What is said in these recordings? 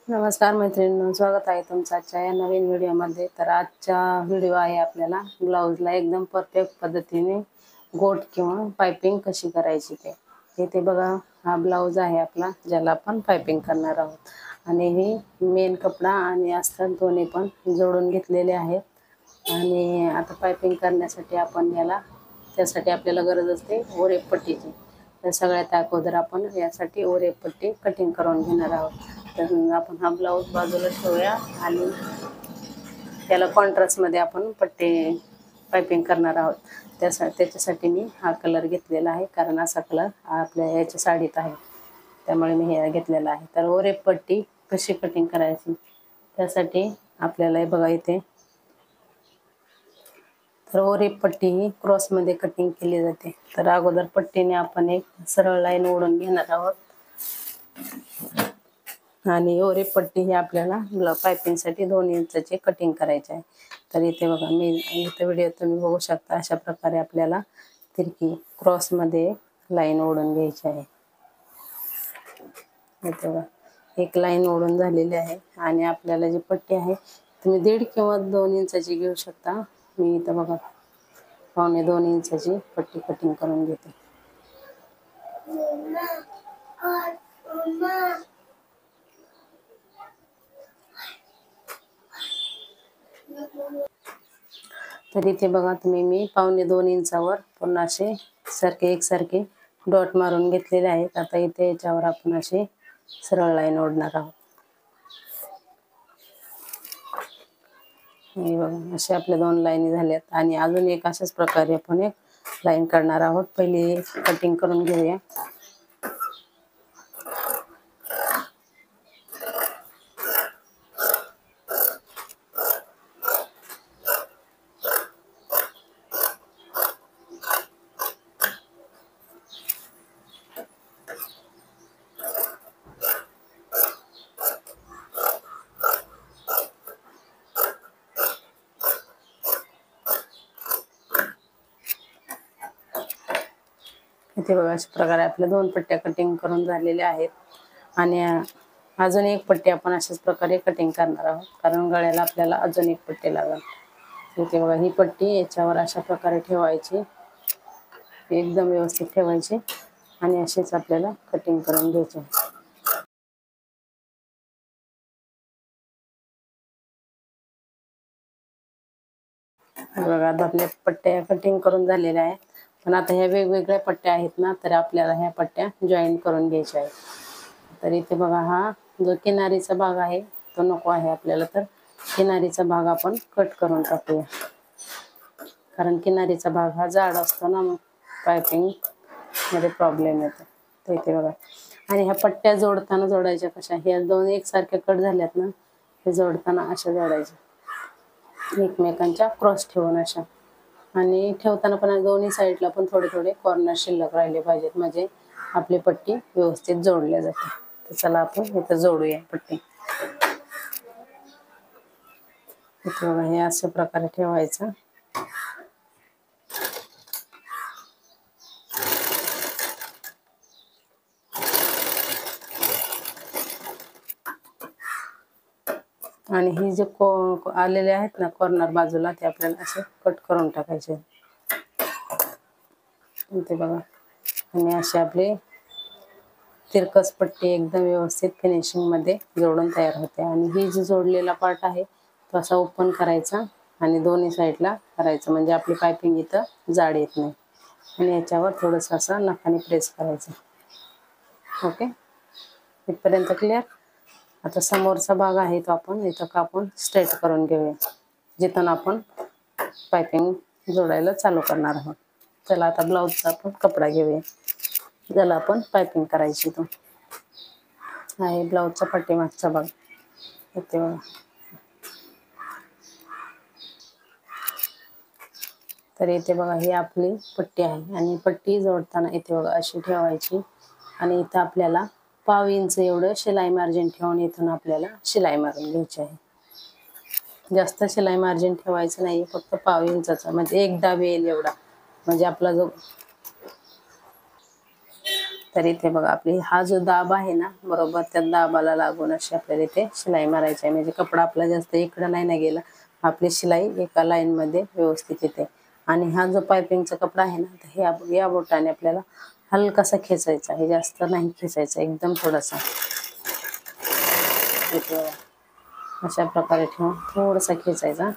नमस्कार मैत्रिणींनो, स्वागत आहे तुमचं आजच्या या नवीन व्हिडिओमध्ये। तर आजचा व्हिडिओ आहे आपल्याला ब्लाउजला एकदम परफेक्ट पद्धतीने गोट किंवा पाइपिंग कशी करायची ते। इथे बघा, हा ब्लाउज आहे आपला, ज्याला आपण पाइपिंग करणार आहोत। आणि ही मेन कपडा आणि अस्तर दोन्ही पण जोडून घेतलेले आहेत। आणि आता पाइपिंग करण्यासाठी आपण त्यासाठी आपल्याला गरज असते ओरेप पट्टीची। तर सगळ्यात अगोदर आपण यासाठी ओरेप पट्टी कटिंग करून घेणार आहोत। तर आपण हा ब्लाउज बाजूला ठेवूया आणि त्याला कॉन्ट्रास्टमध्ये आपण पट्टी पाइपिंग करणार आहोत। त्याच्यासाठी मी हा कलर घेतलेला आहे, कारण असा कलर आपल्या याच्या साडीत आहे, त्यामुळे मी हे घेतलेला आहे। तर ओरेप पट्टी कशी कटिंग करायची त्यासाठी आपल्याला बघा इथे, तर ओरेप पट्टी ही क्रॉसमध्ये कटिंग केली जाते। तर अगोदर पट्टीने आपण एक सरळ लाईन ओढून घेणार आहोत आणि ओरेप पट्टी ही आपल्याला पाइपिंगसाठी 2 इंचाची कटिंग करायची आहे। तर इथे बघा, मी इथे व्हिडिओ तुम्ही बघू शकता, अशा प्रकारे आपल्याला तिरकी क्रॉसमध्ये लाईन ओढून घ्यायची आहे। इथे बघा, एक लाईन ओढून झालेली आहे आणि आपल्याला जी पट्टी आहे तुम्ही 1.5 किंवा 2 इंचाची घेऊ शकता। मी इथं बघा 1.25 इंचाची पट्टी कटिंग करून घेते। तर इथे बघा तुम्ही, मी 1.25 इंचावर पुन्हा असे एकसारखे डॉट मारून घेतलेले आहेत। आता इथे याच्यावर आपण असे सरळ लाईन ओढणार आहोत। हे बघा, असे आपल्या 2 लाईनी झाल्यात आणि अजून एक अशाच प्रकारे आपण एक लाईन करणार आहोत। पहिली कटिंग करून घेऊया। इथे बघा, अशा प्रकारे आपल्या 2 पट्ट्या कटिंग करून झालेल्या आहेत आणि अजून एक पट्टी आपण अशाच प्रकारे कटिंग करणार आहोत, कारण गळ्याला आपल्याला अजून एक पट्टी लागेल। इथे बघा, ही पट्टी याच्यावर अशा प्रकारे ठेवायची, एकदम व्यवस्थित ठेवायची आणि अशीच आपल्याला कटिंग करून घ्यायची। बघा, आता आपल्या पट्ट्या कटिंग करून झालेल्या आहेत, पण आता ह्या वेगवेगळ्या पट्ट्या आहेत ना, तर आपल्याला ह्या पट्ट्या जॉईन करून घ्यायच्या आहेत। तर इथे बघा, हा जो किनारीचा भाग आहे तो नको आहे आपल्याला, तर किनारीचा भाग आपण कट करून टाकूया, कारण किनारीचा भाग हा जाड असतो ना, मग पाइपिंग मध्ये प्रॉब्लेम येतो। तर इथे बघा, आणि ह्या पट्ट्या जोडायच्या कशा, ह्या 2 एकसारख्या कट झाल्यात ना, हे जोडताना अशा जोडायच्या एकमेकांच्या क्रॉस ठेवून अशा। आणि ठेवताना पण दोन्ही साईडला पण थोडे थोडे कॉर्नर शिल्लक राहिले पाहिजेत, म्हणजे आपली पट्टी व्यवस्थित जोडल्या जाते। तर चला आपण इथं जोडूया पट्टी। इथे बघा, हे अशा प्रकारे ठेवायचं। आणि ही जे आलेले आहेत ना कॉर्नर बाजूला, ते आपल्याला असे कट करून टाकायचे। इथे बघा, आणि असे आपले तिरकस पट्टी एकदम व्यवस्थित फिनिशिंग मध्ये जोडून तयार होते। आणि ही जी जोडलेला पार्ट आहे तो असा ओपन करायचा आणि दोन्ही साईडला करायचं, म्हणजे आपली पाइपिंग इथं जाड येत नाही। आणि याच्यावर थोडंसं असं नखाने प्रेस करायचं। ओके, इथपर्यंत क्लिअर। आता समोरचा भाग आहे तो आपण इथं कापून स्ट्रेट करून घेऊया, जिथून आपण पाइपिंग जोडायला चालू करणार आहोत। चला आता ब्लाउजचा आपण कपडा घेऊया, ज्याला आपण पाइपिंग करायची। तो आहे ब्लाउजचा पाठीमागचा भाग। इथे बघा, तर इथे बघा, ही आपली पट्टी आहे आणि पट्टी जोडताना इथे बघा अशी ठेवायची आणि इथं आपल्याला 1/2 इंच एवढं शिलाई मार्जिन ठेवून इथून आपल्याला शिलाई मारून घ्यायची आहे। जास्त शिलाई मार्जिन ठेवायचं नाही, फक्त 1/2 इंचाचा, म्हणजे एक दाब येईल एवढा, म्हणजे आपला जो तर इथे बघा आपली हा जो दाब आहे ना बरोबर त्या दाबाला लागून अशी आपल्याला इथे शिलाई मारायची आहे, म्हणजे कपडा आपला जास्त इकडं नाही ना गेला, आपली शिलाई एका लाईन मध्ये व्यवस्थित येते. आणि हा जो पायपिंगचा कपडा आहे ना हे या बोटाने आपल्याला हलकासा खेचायचा आहे, जास्त नाही खेचायचा, एकदम थोडासा इथे अशा प्रकारे ठेवून थोडासा खेचायचा.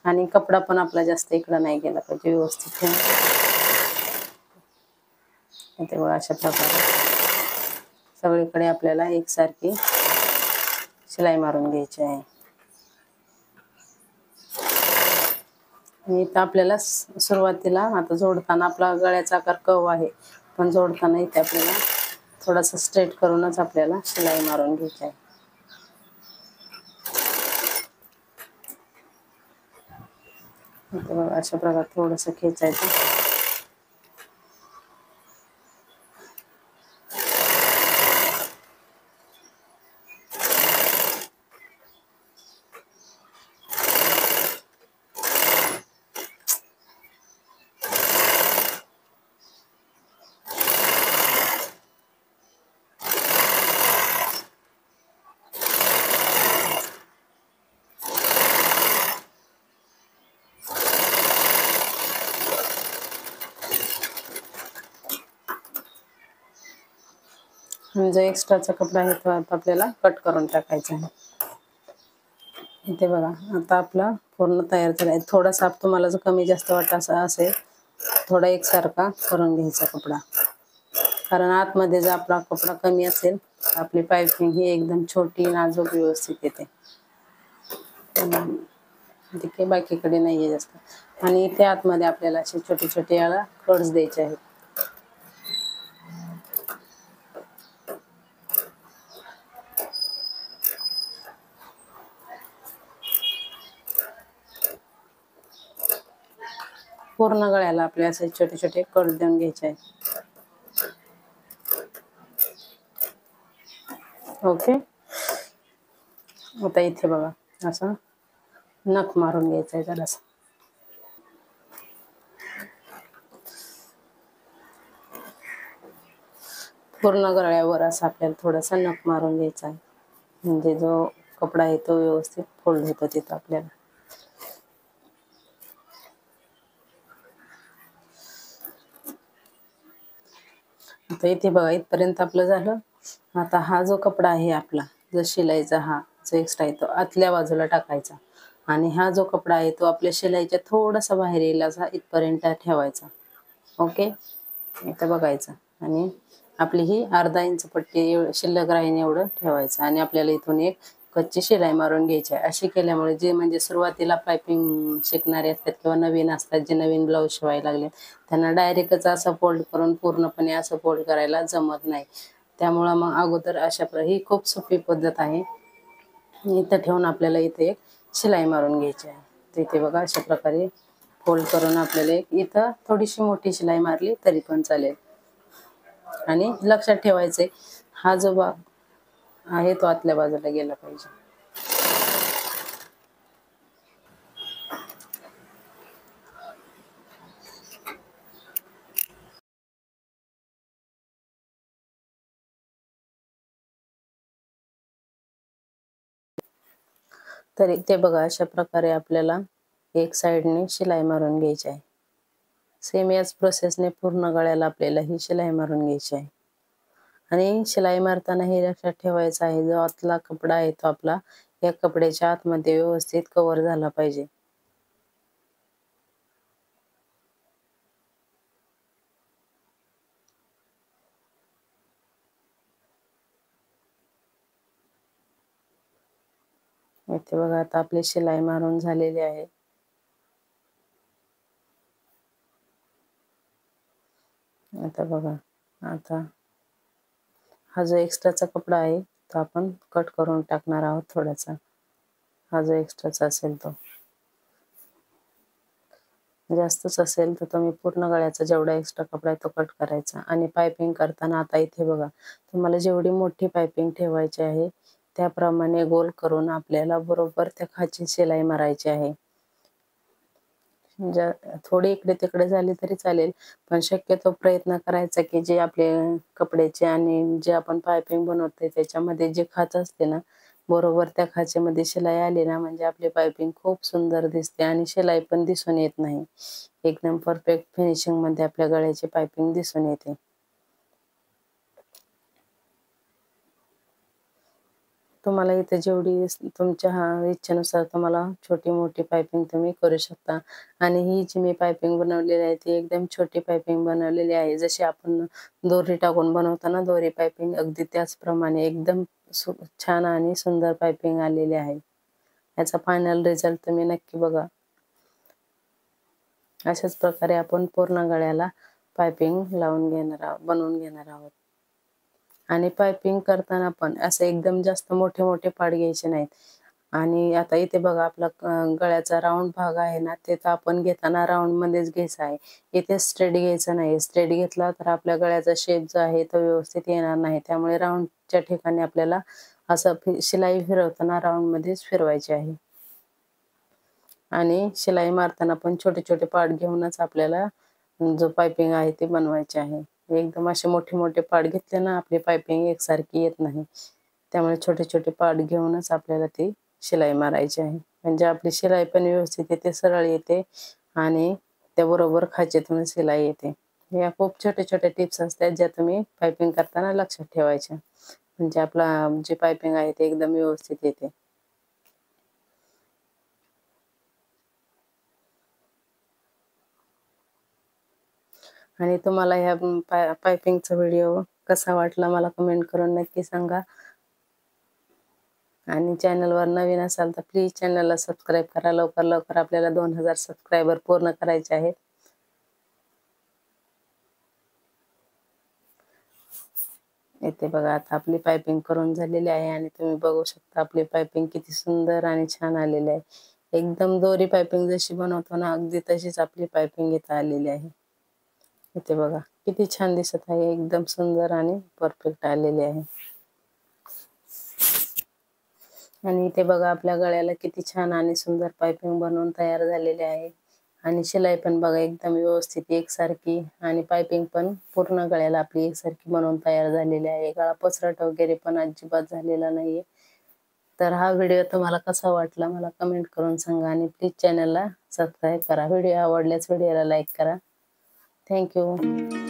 आणि कपडा पण आपला जास्त इकडं नाही गेला पाहिजे, व्यवस्थित ठेवून इथे बघा अशा प्रकारे सगळीकडे आपल्याला एकसारखी शिलाई मारून घ्यायची आहे. आणि इथं आपल्याला सुरुवातीला आता जोडताना आपला गळ्याचा आकार कर्व आहे, पण जोडताना इथे आपल्याला थोडासा स्ट्रेट करूनच आपल्याला शिलाई मारून घ्यायची आहे. इथे बघा अशा प्रकारे थोडंसं खेचायचं. जो एक्स्ट्राचा कपडा आहे तो आता आपल्याला कट करून टाकायचा आहे. इथे बघा आता आपला पूर्ण तयार झाला आहे. थोडासा तुम्हाला जर कमी जास्त वाटायचा असेल थोडा एकसारखा करून घ्यायचा कपडा, कारण आतमध्ये जर आपला कपडा कमी असेल आपली पायपिंग ही एकदम छोटी नाजूक व्यवस्थित येते, तिथे बाकीकडे नाही आहे जास्त. आणि इथे आतमध्ये आपल्याला असे छोटे छोटे याला कट्स द्यायचे आहेत. पूर्ण गळ्याला आपले असे छोटे छोटे कट देऊन घ्यायचे आहेत. ओके. आता इथे बघा असं नख मारून घ्यायचं आहे जरासं. पूर्ण गळ्यावर असं आपल्याला थोडासा नख मारून घ्यायचा आहे, म्हणजे जो कपडा आहे तो व्यवस्थित फोल्ड होतो तिथं आपल्याला. आता इथे बघा इथपर्यंत आपलं झालं. आता हा जो कपडा आहे आपला जो शिलाईचा हा जो एक्स्ट्रा आहे तो आतल्या बाजूला टाकायचा, आणि हा जो कपडा आहे तो आपल्या शिलाईच्या थोडासा बाहेर येईल असा इथपर्यंत ठेवायचा. ओके. इथं बघायचं आणि आपली ही अर्धा इंच पट्टी शिल्लक राहील एवढं ठेवायचं, आणि आपल्याला इथून एक कच्ची शिलाई मारून घ्यायची आहे. अशी केल्यामुळे जे म्हणजे सुरुवातीला पायपिंग शिकणारे असतात किंवा नवीन असतात, जे नवीन ब्लाऊज शिवायला लागले त्यांना डायरेक्टच असं फोल्ड करून पूर्णपणे असं फोल्ड करायला जमत नाही. त्यामुळं मग अगोदर ही खूप सोपी पद्धत आहे. इथं ठेवून आपल्याला इथे एक शिलाई मारून घ्यायची आहे. तर इथे बघा अशा प्रकारे फोल्ड करून आपल्याला इथं थोडीशी मोठी शिलाई मारली तरी पण चालेल. आणि लक्षात ठेवायचंय हा जो भाग आहे तो आतल्या बाजूला गेला पाहिजे. तर ते बघा अशा प्रकारे आपल्याला एक साइडने शिलाई मारून घ्यायची आहे. सेम याच प्रोसेसने पूर्ण गळ्याला आपल्याला ही शिलाई मारून घ्यायची आहे. आणि शिलाई मारताना हे लक्षात ठेवायचं आहे जो आतला कपडा आहे तो आपला या कपड्याच्या आतमध्ये व्यवस्थित कव्हर झाला पाहिजे. इथे बघा आता आपली शिलाई मारून झालेली आहे. आता बघा आता हा जो एक्स्ट्राचा कपडा आहे तो आपण कट करून टाकणार आहोत थोडासा. हा जो एक्स्ट्राचा असेल तो जास्तच असेल तर तुम्ही पूर्ण गळ्याचा जेवढा एक्स्ट्रा कपडा आहे तो कट करायचा. आणि पायपिंग करताना आता इथे बघा तुम्हाला जेवढी मोठी पायपिंग ठेवायची आहे त्याप्रमाणे गोल करून आपल्याला बरोबर त्या खाची शिलाई मारायची आहे. थोडी इकडे तिकडे झाली तरी चालेल, पण शक्यतो प्रयत्न करायचा की जे आपले कपड्याचे आणि जे आपण पायपिंग बनवतोय त्याच्यामध्ये जे खाच असते ना, बरोबर त्या खाचेमध्ये शिलाई आली ना म्हणजे आपली पायपिंग खूप सुंदर दिसते आणि शिलाई पण दिसून येत नाही. एकदम परफेक्ट फिनिशिंग मध्ये आपल्या गळ्याची पायपिंग दिसून येते. तुम्हाला इथे जेवढी तुमच्या इच्छेनुसार तुम्हाला छोटी मोठी पायपिंग तुम्ही करू शकता. आणि ही जी मी पायपिंग बनवलेली आहे ती एकदम छोटी पायपिंग बनवलेली आहे. जशी आपण दोरी टाकून बनवतो ना दोरी पायपिंग, अगदी त्याचप्रमाणे एकदम छान आणि सुंदर पायपिंग आलेली आहे. याचा फायनल रिझल्ट तुम्ही नक्की बघा. अशाच प्रकारे आपण पूर्ण गळ्याला पायपिंग बनवून घेणार आहोत. आणि पायपिंग करताना पण असं एकदम जास्त मोठे मोठे पार्ट घ्यायचे नाहीत. आणि आता इथे बघा आपला गळ्याचा राऊंड भाग आहे ना, ते तर आपण घेताना राऊंड मध्येच घ्यायचा आहे. इथे स्ट्रेट घ्यायचा नाही. स्ट्रेट घेतला तर आपल्या गळ्याचा शेप जो आहे तो व्यवस्थित येणार नाही. त्यामुळे राऊंडच्या ठिकाणी आपल्याला असं शिलाई फिरवताना राऊंड मध्येच फिरवायची आहे. आणि शिलाई मारताना पण छोटे छोटे पार्ट घेऊनच आपल्याला जो पायपिंग आहे ते बनवायचे आहे. एकदम असे मोठे मोठे पार्ट घेतले ना आपली पायपिंग एकसारखी येत नाही. त्यामुळे छोटे छोटे पार्ट घेऊनच आपल्याला ती शिलाई मारायची आहे. म्हणजे आपली शिलाई पण व्यवस्थित येते, सरळ येते आणि त्याबरोबर खाचेतून शिलाई येते. या खूप छोट्या छोट्या टिप्स असतात ज्या तुम्ही पायपिंग करताना लक्षात ठेवायच्या. म्हणजे आपला जे पायपिंग आहे ते एकदम व्यवस्थित येते. आणि तुम्हाला ह्या पायपिंगचा व्हिडिओ कसा वाटला मला कमेंट करून नक्की सांगा. आणि चॅनलवर नवीन असाल तर प्लीज चॅनलला सबस्क्राईब करा. लवकर लवकर आपल्याला 2000 सबस्क्रायबर पूर्ण करायचे आहेत. इथे बघा आता आपली पायपिंग करून झालेली आहे आणि तुम्ही बघू शकता आपली पायपिंग किती सुंदर आणि छान आलेली आहे. एकदम दोरी पायपिंग जशी बनवतो ना अगदी तशीच आपली पायपिंग इथं आलेली आहे. इथे बघा किती छान दिसत आहे, एकदम सुंदर आणि परफेक्ट आलेली आहे. आणि इथे बघा आपल्या गळ्याला किती छान आणि सुंदर पायपिंग बनवून तयार झालेली आहे. आणि शिलाई पण बघा एकदम व्यवस्थित एकसारखी आणि पायपिंग पण पूर्ण गळ्याला आपली एकसारखी बनवून तयार झालेली आहे. गळा पसरट वगैरे पण अजिबात झालेला नाहीये. तर हा व्हिडिओ तुम्हाला कसा वाटला मला कमेंट करून सांगा आणि प्लीज चॅनलला सबस्क्राईब करा. व्हिडिओ आवडल्यास व्हिडिओला लाईक करा. थँक्यू.